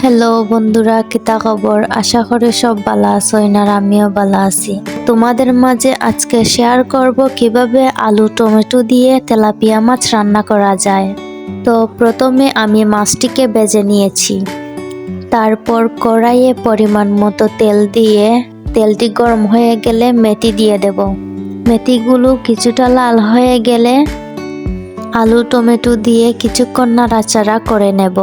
Hello বন্ধুরা, কিতা খবর? আশা করি সব ভালো আছো, আর আমিও ভালো আছি। তোমাদের মাঝে আজকে শেয়ার করব কিভাবে আলু টমেটো দিয়ে তেলাপিয়া মাছ রান্না করা যায়। তো প্রথমে আমি মাছটিকে ভেজে নিয়েছি। তারপর কড়াইয়ে পরিমাণ মতো তেল দিয়ে তেলটি গরম হয়ে গেলে মেথি দিয়ে দেব। মেথিগুলো কিছুটা লাল হয়ে গেলে আলু টমেটো দিয়ে কিছুক্ষণ নাড়াচাড়া করে নেব।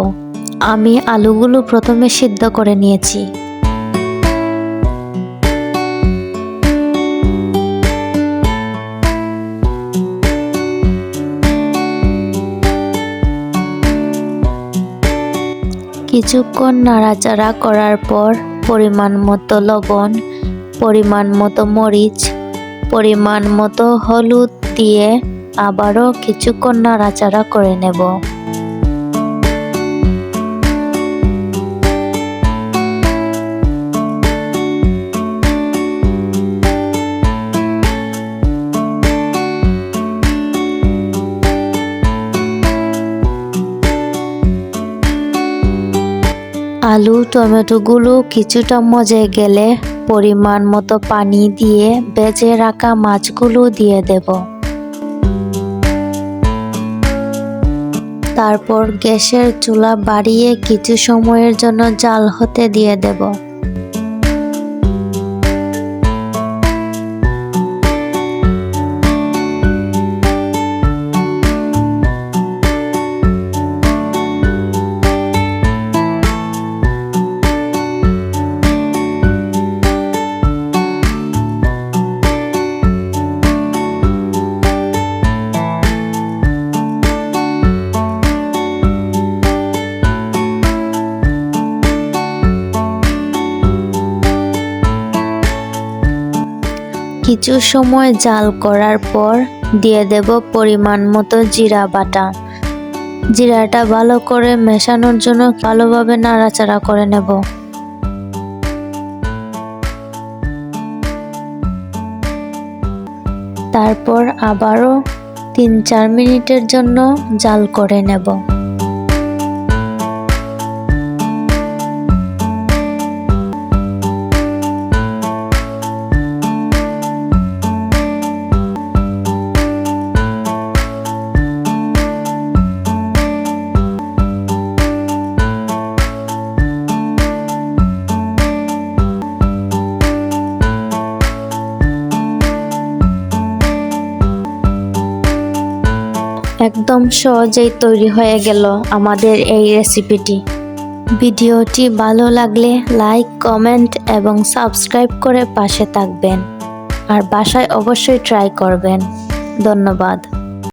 আমি আলুগুলো প্রথমে সিদ্ধ করে নিয়েছি। কিছুক্ষণ নাড়াচাড়া করার পর পরিমাণ মতো লবণ, পরিমাণ মতো মরিচ, পরিমাণ মতো হলুদ দিয়ে আবারও কিছুক্ষণ নাড়াচাড়া করে নেব। আলু টমেটোগুলো কিছুটা মজে গেলে পরিমাণ মতো পানি দিয়ে ভেজে রাখা মাছগুলো দিয়ে দেব। তারপর গ্যাসের চুলা বাড়িয়ে কিছু সময়ের জন্য জাল হতে দিয়ে দেব। কিছু সময় জাল করার পর দিয়ে দেব পরিমাণ মতো জিরা বাটা। জিরাটা ভালো করে মেশানোর জন্য ভালোভাবে নাড়াচাড়া করে নেব। তারপর আবারও 3-4 মিনিটের জন্য জাল করে নেব। একদম সহজেই তৈরি হয়ে গেল আমাদের এই রেসিপিটি। ভিডিওটি ভালো লাগলে লাইক, কমেন্ট এবং সাবস্ক্রাইব করে পাশে থাকবেন। আর বাসায় অবশ্যই ট্রাই করবেন। ধন্যবাদ।